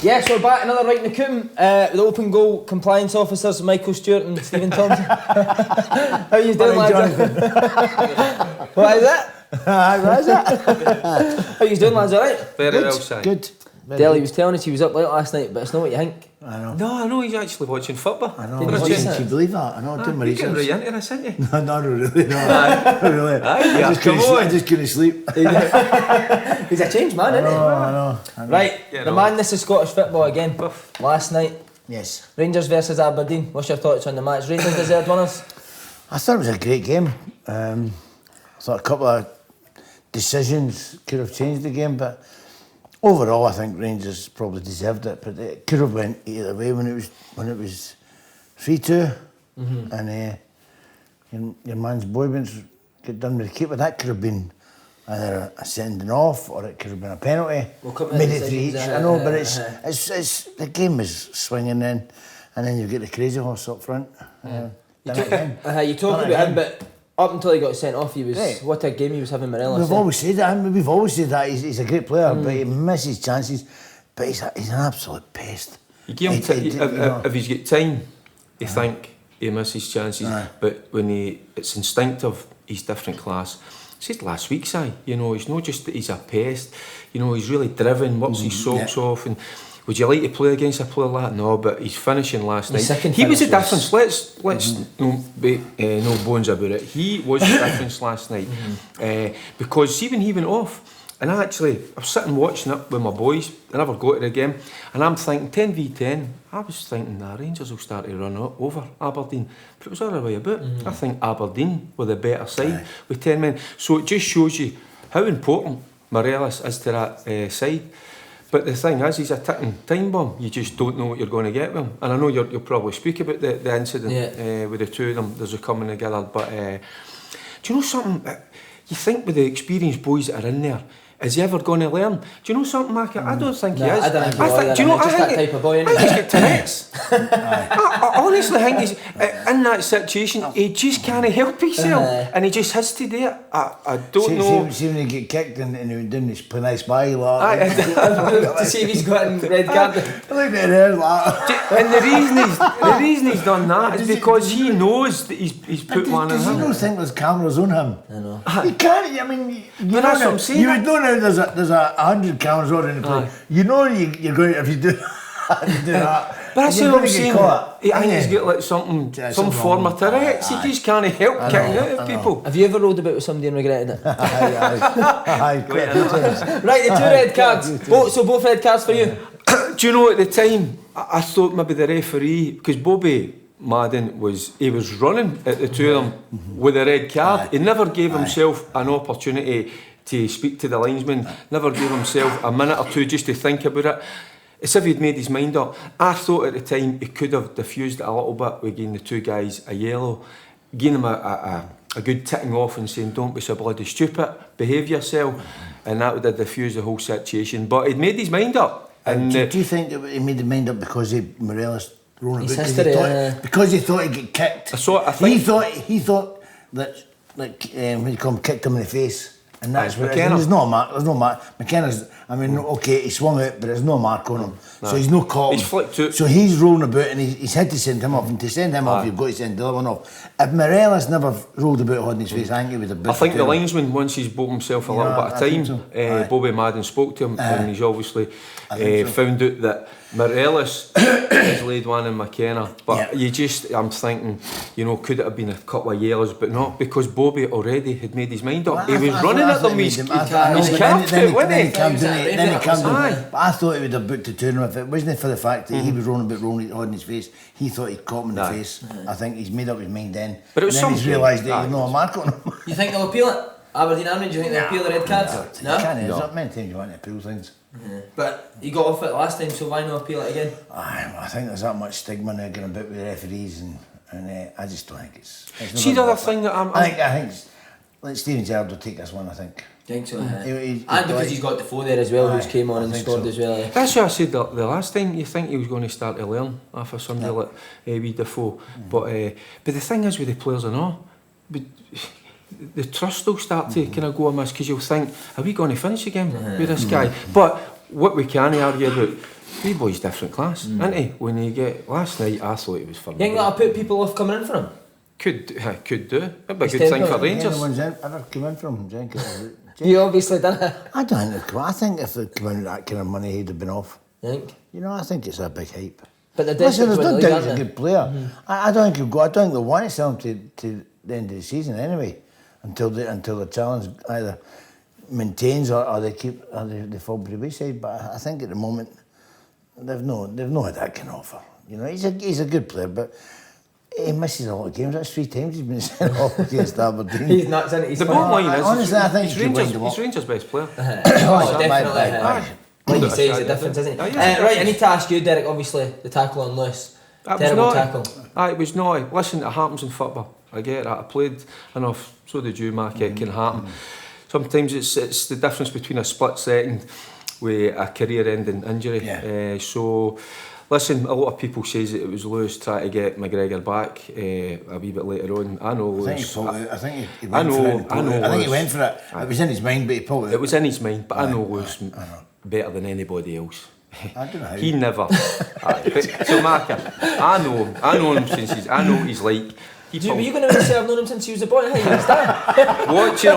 Yes, we're back, another right in the coom. The open goal compliance officers, Michael Stewart and Stephen Thompson. How are you doing, lads? What is it? What is it? How you doing, lads? Alright? Very well, Si. Good. Deli was telling us he was up late last night, but it's not what you think. I know. No, I know he's actually watching football. I know. Did you Can watch you believe that? I know. Doing my You're getting research. right into this, aren't you? No, not really. No, not really. Aye, I just couldn't sleep. He's a changed man, isn't he? I know. Right, Get the on. madness of Scottish football again. Last night, Yes. Rangers versus Aberdeen. What's your thoughts on the match? Rangers deserved winners. I thought it was a great game. I thought a couple of decisions could have changed the game, but overall, I think Rangers probably deserved it. But it could have went either way when it was 3-2, and your man's Boyben's get done with the keeper. That could have been either a sending off or it could have been a penalty. Made it 3 each. I know, but it's the game is swinging then, and then you get the crazy horse up front. You talk about him, but up until he got sent off, he was what a game he was having. Morelos. We've always said that. He's a great player, but he misses chances. But he's an absolute pest. You give him if he's got time, you think he misses chances. But when it's instinctive, he's different class. I said last week, Si, he's not just that he's a pest. He's really driven, works his socks off. And would you like to play against a player like that? No, but he's finishing last night. He was the difference. Let's no bones about it. He was the difference last night. Because see when he went off, and I was sitting watching it with my boys. I never got to the game, and I'm thinking 10v10. I was thinking the Rangers will start to run over Aberdeen, but it was the other way about. I think Aberdeen were the better side with 10 men. So it just shows you how important Morelos is to that side. But the thing is, he's a ticking time bomb. You just don't know what you're going to get with him. And I know you'll probably speak about the incident with the two of them. There's a coming together. But do you know something? You think with the experienced boys that are in there, is he ever going to learn? Do you know something, Mark? I don't think he is. I don't think do you know? I think that type of boy. I think he's got Tourette's. I honestly think he's in that situation. He just can't help himself, and he just has to do it. I don't know. See when he get kicked and he was doing this nice bye To see if he's got a red card. Look at him, And the reason he's done that is because he knows that he's put one in him. Does he not think there's cameras on him? I know. He can't. I mean, but that's what I'm saying. You would know now there's 100 cameras on in the play. You know you're going if you do that. But that's what I'm saying. I think he's got like some form of Tourette's. He just can't help kicking out at people. Have you ever rolled about with somebody and regretted it? Aye. Right, the 2 red cards. So both red cards for you. Do you know at the time I thought maybe the referee, because Bobby Madden was running at the two of them with a red card. He never gave himself an opportunity to speak to the linesman, never gave himself a minute or two just to think about it. It's if he'd made his mind up. I thought at the time he could have diffused it a little bit with giving the two guys a yellow, giving them a good ticking off and saying don't be so bloody stupid, behave yourself, and that would have diffused the whole situation. But he'd made his mind up. And do you think that he made his mind up because Morelos rolling about? Because he thought he'd get kicked. He thought that when you come kicked him in the face. And that's what McKenna. There's no mark. McKenna's. I mean, okay, he swung out, but there's no mark on him, so he's no caught. He's flicked out. So he's rolling about, and he's had to send him off. And to send him off, you've got to send the other one off. If Morelos never rolled about holding his face, I think he would have. I think the linesman, once he's bought himself a little bit of time, Bobby Madden spoke to him, and he's obviously found out that Morelos has laid one in McKenna. But I'm thinking, could it have been a couple of yellows, but not, because Bobby already had made his mind up. He was running at them. He's capped it, wasn't he? Then he comes in. But I thought he would have booked the tournament if it wasn't for the fact that he was rolling holding his face. He thought he'd caught him in the face. I think he's made up his mind then. But it was he's realised that he's no mark on him. You think they'll appeal it? Aberdeen Army, do you think they'll appeal the red cards? No? There's not many times you want to appeal things. But he got off it last time, so why not appeal it again? I think there's that much stigma now going about with the referees, and I just don't think it's see, the other thing that I think like Steven Gerrard will take this one, I think. Think so, and because he's got Defoe there as well, who's came on and scored as well. That's what I said the last time. You think he was going to start to learn after somebody like wee Defoe, but the thing is with the players and all, the trust will start to kind of go amiss, because you'll think, are we going to finish again with this guy? But what we can argue about, Wee boy's different class, isn't he? When you get last night, I thought it was for. You think that'll put people off coming in for him? Could do. It'd be a He's good thing for temporary. Rangers. Anyone's ever come in from him? You obviously done it. I don't think. I think if they come in with that kind of money, he'd have been off. You think? You know, I think it's a big hype. But the Listen, there's no doubt he's a aren't they? good player. I don't think he'll go. I don't think they want to sell him to the end of the season anyway, until the challenge either maintains or they fall by the wayside. But I think at the moment they've no had that kind of offer. You know, he's a good player, but he misses a lot of games. That's 3 times he's been sent off against Aberdeen. He's nuts, isn't he? He's The funny. bottom line is, honestly, I think he's he could wind him Rangers. up. He's Rangers' best player. Oh, definitely. Aye. Like you say, it's a difference, isn't it? Oh, yes, Right, I need to ask you, Derek, obviously, the tackle on Lewis. That was Terrible naughty. tackle. It was naughty. Listen, it happens in football. I get that. I played enough. So did you, Mark. It can happen. Sometimes it's the difference between a split second with a career-ending injury. Yeah. So, listen, a lot of people says that it was Lewis trying to get McGregor back a wee bit later on. I know Lewis. I think he went for it. I think he went for it. It was in his mind, but he pulled it. It was in his mind, but I know Lewis better than anybody else. I don't know how. He never. So Mark, I know him since I know what he's like. Were you going to say I've known him since he was a boy? How you understand? Watching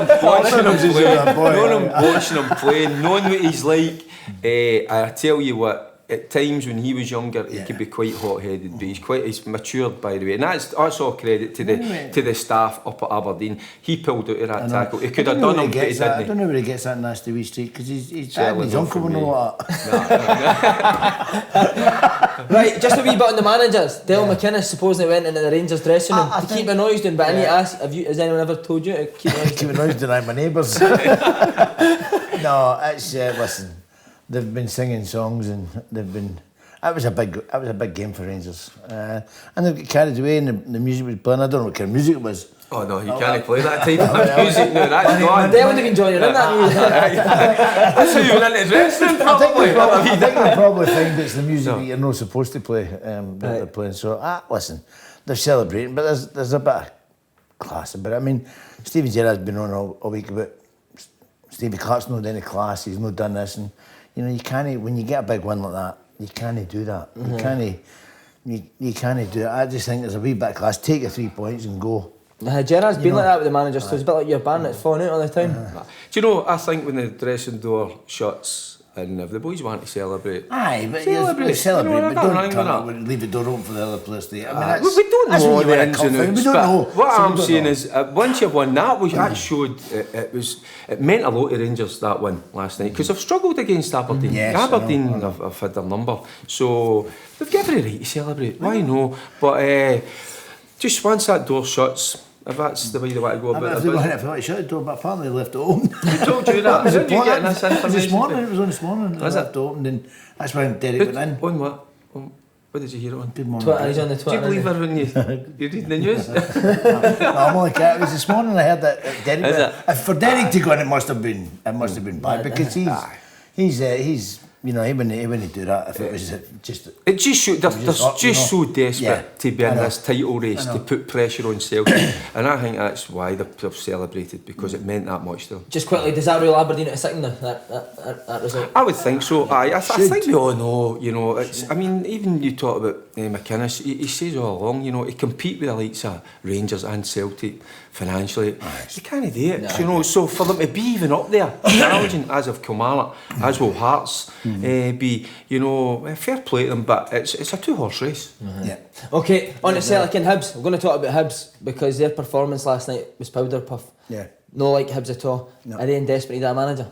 him play, knowing what he's like. I tell you what, at times when he was younger, he could be quite hot-headed, but he's matured, by the way, and that's all credit to the staff up at Aberdeen. He pulled out of that tackle. He could have done him, but he didn't. I don't know where he gets that nasty wee streak because he's dad and his Selling uncle for and me. all that. Right, just a wee bit on the managers. Dale McKenna supposedly went into the Rangers dressing room I to think- keep a noise doing, but I need to ask, has anyone ever told you to keep a noise Keep doing? a noise denying my neighbours. No, it's listen. They've been singing songs and they've been. That was a big game for Rangers, and they got carried away and the music was playing. I don't know what kind of music it was. Oh no, you can't play that type of music now. That's gone. Dale would have been joining in that music. That's how you went into the dressing room, probably. I think they'll probably find it's the music that you're not supposed to play that they're playing. So listen, they're celebrating, but there's a bit of class about it. I mean, Stevie Gerrard's been on all week about Stevie Clark's not any class. He's not done this, and you know you can't. When you get a big win like that, you can't do that. You can't. You can't do it. I just think there's a wee bit of class. Take your 3 points and go. Gerrard's been like that with the managers, so it's a bit like your band that's falling out all the time. Do you know, I think when the dressing door shuts and if the boys want to celebrate, Aye, but Celebrate. you celebrate, You know, but I've got don't nothing turn with up that. and leave the door open for the other players to eat. I mean, that's, we don't that's know when you the win a ins cup and final. outs, We don't but know. what So we I'm don't saying know. is, once you've won that showed it meant a lot to Rangers, that win last night, because they've struggled against Aberdeen. Yes, I know, Aberdeen I know. have had their number, so they've got every right to celebrate. Why no? But just once that door shuts, if that's the way they want to go I mean, about if they it. wanted to shut the door, but apparently they left it open. Who told you that? How did you get this It was information? this morning. It was on this morning. They Was it? left it open, and that's when Derek went in. On what? What did you hear it on? Good morning. Twitter, he's on the Do Twitter. you believe her when you're reading the news? No, I'm only kidding. It was this morning I heard that Derek. Is it? For Derek to go in, it must have been bad because he's you know he wouldn't do that if it was just. It just showed they're just so desperate Yeah, to be in I know. this title race to put pressure on Celtic, and I think that's why they've celebrated, because it meant that much to them. Just quickly, does that rule Aberdeen at a second that result? I would think so. I think we all know. You know, it's. I mean, even you talk about McKenna. He says all along. You know, to compete with the likes of Rangers and Celtic financially, you can't do it. No. You know, so for them to be even up there, challenging as of Kilmarnock, as will Hearts be. You know, fair play to them, but it's a 2-horse race. Yeah. Okay, on to Celtic and Hibs. We're going to talk about Hibs because their performance last night was powder puff. Yeah. No like Hibs at all. No. Are they in desperate need of a manager?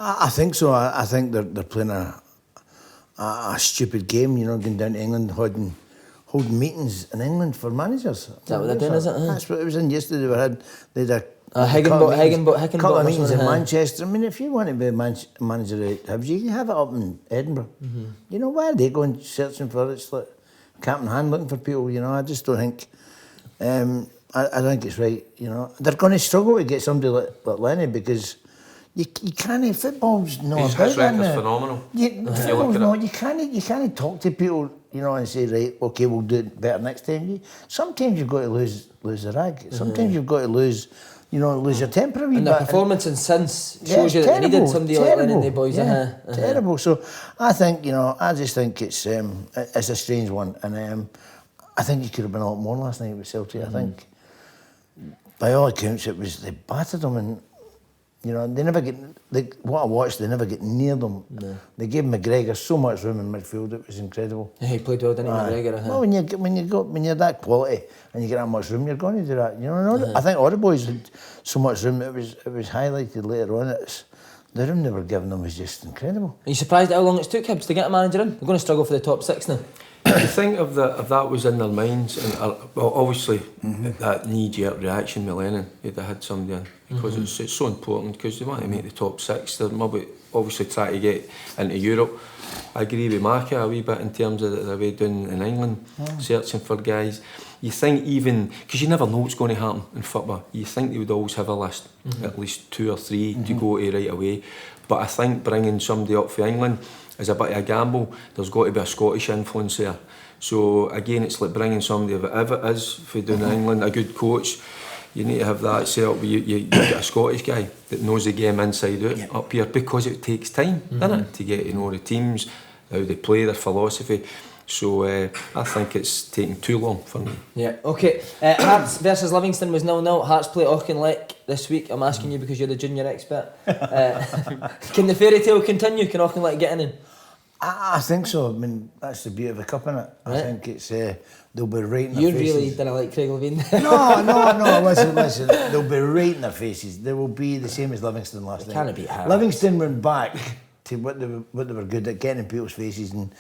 I think so. I think they're playing a stupid game. You know, going down to England, holding meetings in England for managers. Is that what they're doing, is it? That's what it was in yesterday. They had Higginbotham couple of meetings in wasn't it? Manchester. I mean, if you want to be a manager at Hibs, you can have it up in Edinburgh. You know, why are they going searching for it? It's like cap in hand looking for people. You know, I just don't think. I don't think it's right. You know, they're going to struggle to get somebody like Lenny because. You can't. Football's not His about that record's now. phenomenal. Football's not. You can't talk to people, you know, and say, right, okay, we'll do it better next time. Sometimes you've got to lose the rag. Sometimes you've got to lose you know, lose your temper a wee and bit. their performance and since shows you that they needed somebody like Lennon, the boys. Terrible. So I think, you know, I just think it's a strange one, and I think you could have been a lot more last night with Celtic. I think, by all accounts, they battered them, and you know, they never get. What I watched, they never get near them. No. They gave McGregor so much room in midfield; it was incredible. Yeah, he played well, didn't he, McGregor? Well, when you're that quality and you get that much room, you're going to do that. You know, I think all the boys had so much room. It was highlighted later on. The room they were giving them was just incredible. Are you surprised at how long it took Hibs to get a manager in? They're going to struggle for the top 6 now. You think if that was in their minds, and well, obviously that knee-jerk reaction with Lennon, they'd have had somebody in, because it's so important, because they want to make the top 6. They're maybe obviously trying to get into Europe. I agree with Marka a wee bit in terms of the way down in England, searching for guys. You think even, because you never know what's going to happen in football, you think they would always have a list, at least 2 or 3 to go to right away. But I think bringing somebody up for England is a bit of a gamble. There's got to be a Scottish influence there. So again, it's like bringing somebody, if it is for doing England, a good coach, you need to have that set up where you get a Scottish guy that knows the game inside out up here, because it takes time, doesn't it, to get to know the teams, how they play, their philosophy. So I think it's taking too long for me. Yeah, okay. Hearts versus Livingston was 0-0. Hearts play Auchinleck this week. I'm asking you because you're the junior expert. Can the fairy tale continue? Can Auchinleck get in? I think so. I mean, that's the beauty of the cup, innit? Right. I think it's they'll be right in their faces. You really didn't like Craig Levine. No. Listen. They'll be right in their faces. They will be the same as Livingston last night. Can't beat Hearts. Livingston went back to what they were good at, getting in people's faces and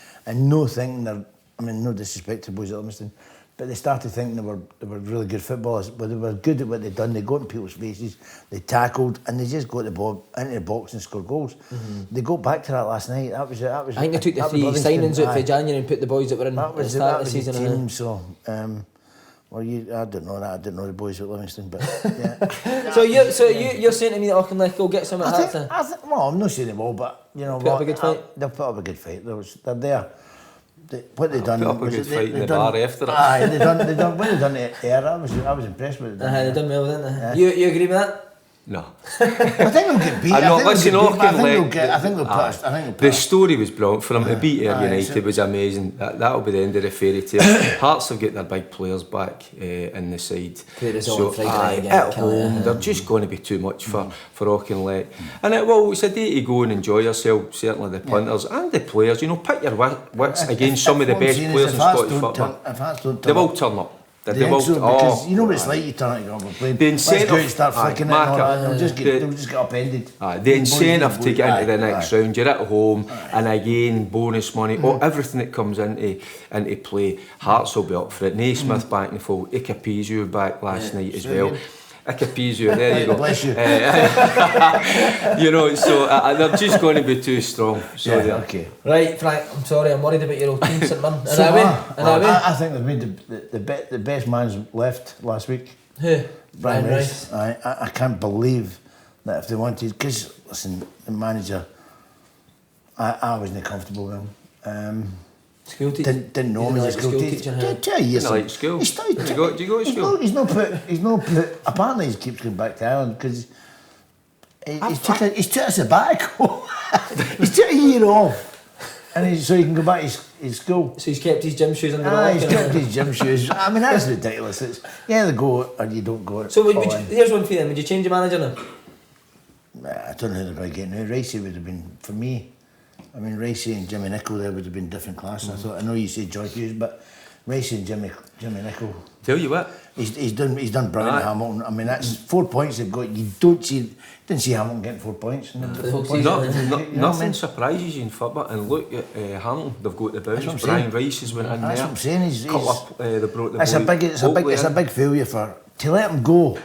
no thinking they're. I mean, no disrespect to boys at Livingston, but they started thinking they were really good footballers. But they were good at what they'd done. They got in people's faces, they tackled, and they just got the ball into the box and scored goals. They got back to that last night. That was. I think they took the 3 signings out for January and put the boys that were in at the start of the season. Team, so. Well, I don't know that. I didn't know the boys at Livingston, but yeah. So you're saying to me that Auchinleck will get some at Hearts? Well, I'm not saying they will, but you know, put up a good fight. They'll put up a good fight. They're there. What they done? Put up a good fight in the bar after it. Aye, they done. What they done to Era, I was impressed with it. They done well, didn't they? Yeah. You agree with that? No. I think they'll get beat. I think they'll put. The story was brilliant for them to beat Ayr United was amazing. That'll be the end of the fairy tale. Hearts will get their big players back in the side. So at home, they're just going to be too much for Auchinleck. And it's a day to go and enjoy yourself. Certainly the punters and the players. You know, put your wits against some of the best players in Scottish football. They will turn up. Because you know what it's like, you turn it on playing. The incentive, start flicking it and all that, they'll just get upended. The incentive to get into the next round, you're at home, and again, bonus money, everything that comes into play. Hearts will be up for it. Naismith back in the full, Ikapizio back last night as well. Ikapizio, there you go. Bless you. You know, so they're just going to be too strong. So okay. Right, Frank, I'm sorry, I'm worried about your old team, St Mirren. I think they've made the best man's left last week. Who? Brian Rice. I can't believe that if they wanted, because listen, the manager, I wasn't comfortable with him. School teacher? Didn't know him as a school teacher. 2 years. Like school? Do you go to school? He's not put. Apparently, he keeps going back to Ireland because he's took a sabbatical. He's took a year off, and so he can go back to his school. So he's kept his gym shoes under the locker. He's kept his gym shoes. I mean, that's ridiculous. It's they go or you don't go. So here's one for you then. Would you change your manager now? I don't know who they're going to get now. Racey would have been, for me. I mean, Racey and Jimmy Nicholl there would have been different class. I know you say Joy Hughes, but Racey and Jimmy Nicholl. Tell you what, he's done brilliant at Hamilton. I mean, that's 4 points they've got. Didn't see Hamilton getting 4 points. Nothing surprises you in football. And look at Hamilton, they've got the bounce. Brian Rice has went in there. That's what I'm saying. They brought the it's a big failure to let him go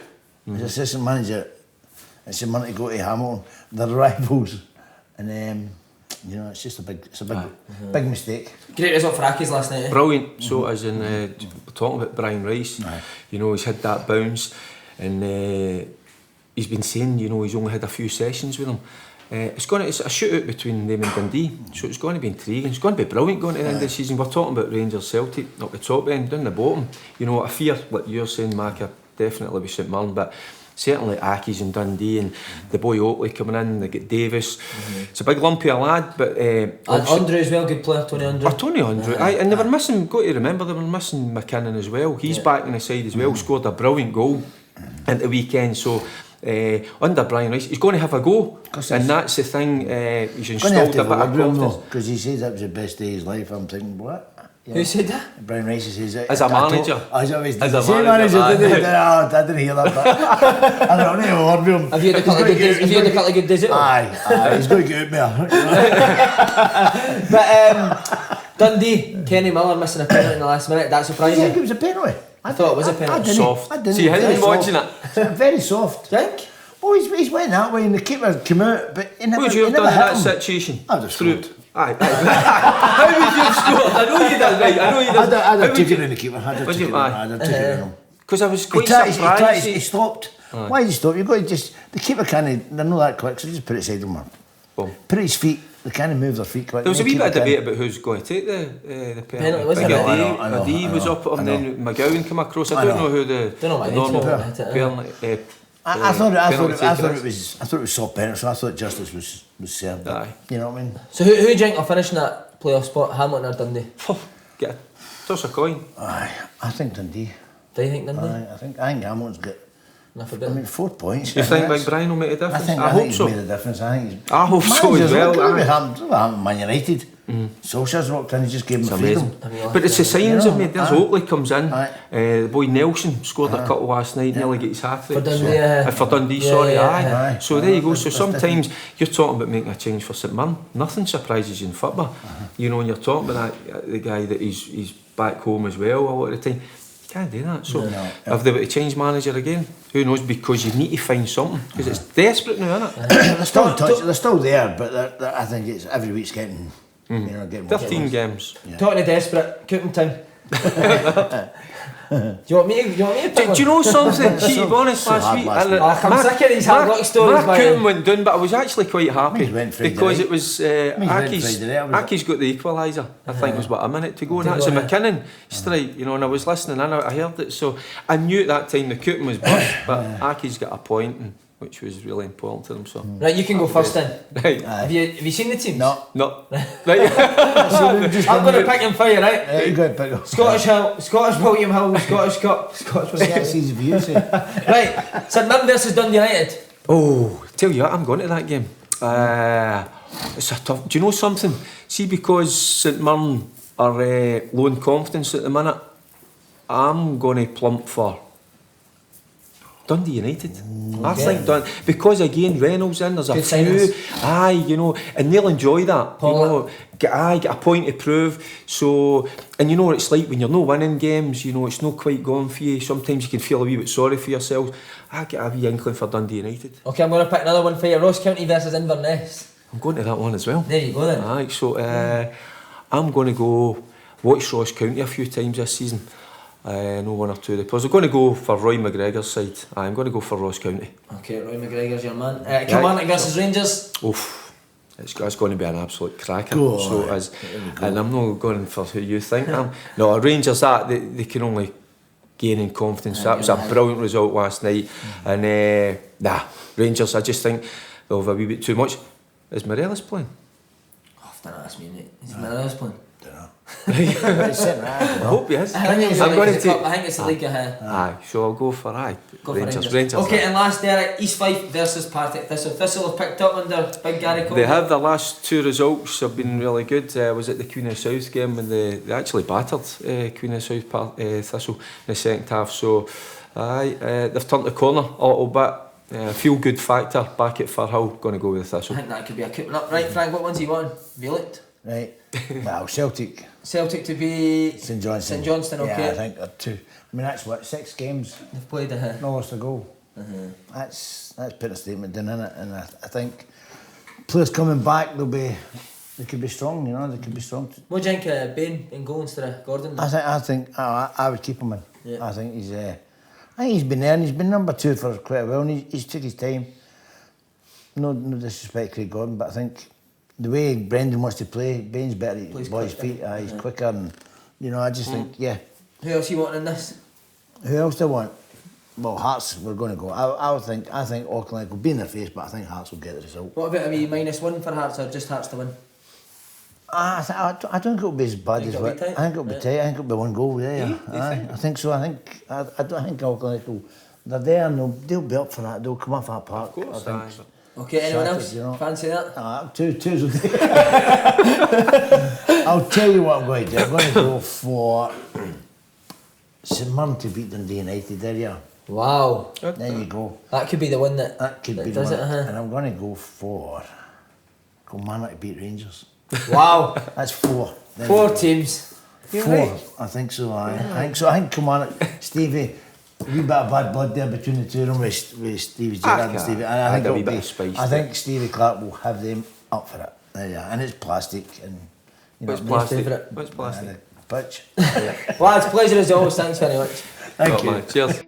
as assistant manager. It's a money to go to Hamilton. They're rivals, and. You know, it's just a big mistake. Great result for Accies last night. Brilliant. So as in talking about Brian Rice, you know, he's had that bounce, and he's been saying, you know, he's only had a few sessions with him. It's a shootout between them and Dundee, so it's going to be intriguing. It's going to be brilliant going to the end of the season. We're talking about Rangers, Celtic, up the top end, down the bottom. You know, I fear, like you're saying, Macca, definitely with St Mirren, but certainly Aki's in Dundee, and the boy Oakley coming in, they get Davis. It's a big lumpy a lad, but Andrew as well, good player, Tony Andrew. Tony Andrew, and they were missing, got to remember, they were missing McKenna as well. He's back on the side as well, scored a brilliant goal at the weekend, so under Brian Rice, he's going to have a go, and that's the thing, he's installed a bit of confidence. Because he says that was the best day of his life. I'm thinking, what? Yeah. Who said that? Brian Rice says it. As a manager. As a manager, didn't I didn't hear that, but I don't know what him. Have you had a couple of good days? Aye, he's going to get out there. But Dundee, Kenny Miller missing a penalty in the last minute, that surprised I you? think it was a penalty. I thought it was a penalty. Soft. I didn't. See, I hadn't been watching it. Very soft. Think? Oh, he's went that way and the keeper came out, but he never, What would you have done in that situation? I would have scored. Aye. How would you have scored? I know you did, right? I know you did. I'd have taken it in the keeper. I'd have taken it in him. Because I was quite surprised. He stopped. Why did he stop? You've got to just... The keeper can't... They're not that quick, so just put it aside him. Put his feet... They can't move their feet quick. There was a wee bit of debate about who's going to take the penalty. Wasn't it? Adi was up, and then McGowan came across. I don't know who the normal penalty... I thought it was soft penalty, so I thought justice was served. Aye. You know what I mean? So who do you think will finish in that playoff spot, Hamilton or Dundee? Get a toss a coin. Aye, I think Dundee. Do you think Dundee? Aye, I think Hamilton's got... I mean, 4 points. You think Big Brian will make a difference? I hope think so. He's made a difference. I hope so as well. Look what happened Man United. Solskjaer's walked in, he just gave him freedom. But it's the signs of me. There's Oakley comes in. The boy Nelson scored a couple last night, nearly get his hat-trick. For Dundee, sorry. Aye. So there you go. So sometimes you're talking about making a change for St Mirren. Nothing surprises you in football. You know, when you're talking about that, the guy that he's back home as well a lot of the time. Can't do that. So have they got to change manager again? Who knows? Because you need to find something, because it's desperate now, isn't it? They're still there, but I think it's every week's getting, getting 15 games. Talking of desperate, Cooking time. Do you want me to do you know something? See, to be honest, last week I'm sick of these hard luck stories. Mark Cooten went down, but I was actually quite happy because it was Aki's got the equaliser. I think it was about a minute to go, and that's a McKinnon strike, you know. And I was listening and I heard it, so I knew at that time the Cooten was bust, but Aki's got a point, which was really important to them. So right, you can go first then. Right. Have you seen the teams? No. Right. I'm going to pick him for you, right? Yeah, you got to pick him. Scottish William Hill, Scottish Cup, Scottish views. Right, St Mirren versus Dundee United. Oh, tell you what, I'm going to that game. It's a tough. Do you know something? See, because St Mirren are low in confidence at the minute, I'm going to plump for Dundee United. I think because again Reynolds in, there's a good few signings. you know, and they'll enjoy that. You know, get a point to prove. So, and you know what it's like when you're not winning games, you know, it's not quite going for you. Sometimes you can feel a wee bit sorry for yourselves. I get a wee inkling for Dundee United. Okay, I'm going to pick another one for you. Ross County versus Inverness. I'm going to that one as well. There you go then. Aye, so I'm going to go watch Ross County a few times this season. No one or two of the players. I'm going to go for Roy McGregor's side. I'm going to go for Ross County. Okay, Roy McGregor's your man. Kilmarnock versus Rangers. Oof, it's going to be an absolute cracker. Go and I'm not going for who you think I am. No, Rangers, they can only gain in confidence. That was a brilliant result last night. And Rangers, I just think they'll have a wee bit too much. Is Morelos playing? Oh, don't ask me, mate. Is Morelos playing? I hope he is. I think it's the league ahead. Aye, so I'll go for Rangers. Okay, and last Derek, East Fife versus Partick Thistle. Thistle have picked up under Big Gary Cole. They have. The last two results have been really good. Was it the Queen of South game when they actually battered Queen of South Thistle in the second half. So they've turned the corner a little bit. Feel good factor back at Firhill. Going to go with Thistle. I think that could be a coupling up. Right, Frank, what ones are you on? Violet? Right. Well, Celtic to be St Johnstone, okay. Yeah, I think they're two. I mean, that's what, 6 games they've played. No lost a goal. That's put a statement in it, and I think players coming back, they could be strong. You know, they could be strong. What do you think Bain in goal instead of Gordon? I think I would keep him in. Yeah. I think he's been there, and he's been number 2 for quite a while, and he's took his time. No disrespect to Craig Gordon, but I think the way Brendan wants to play, Bain's better at his boy's feet. He's quicker, and you know, I just think, yeah. Who else you want in this? Who else do I want? Well, Hearts, we're going to go. I think Auckland will be in their face, but I think Hearts will get the result. What about a wee -1 for Hearts or just Hearts to win? I don't think it'll be as bad as what. I think it'll be tight. I think it'll be 1 goal. Yeah. I think so. I don't think Auckland will. They're there and they'll be up for that. They'll come off that park. Of course, I think. Okay, anyone else fancy that? Two's will do. I'll tell you what I'm going to do. I'm going to go for St Mirren to beat Dundee United. There you are. Wow. There you go. That could be the one that could be does the it. one. And I'm going to go for Kilmarnock to beat Rangers. Wow. That's 4. There 4 you go. teams. 4. Right. I think so. I think so. I think Kilmarnock, Stevie. A wee bit of bad blood there between the two of them with Stevie Gerrard and Stevie. And I think Stevie Clark will have them up for it. There you are. And it's plastic. And, What's plastic? What's plastic? Pitch. Lads, pleasure as always. Thanks very much. Thank you. Man. Cheers.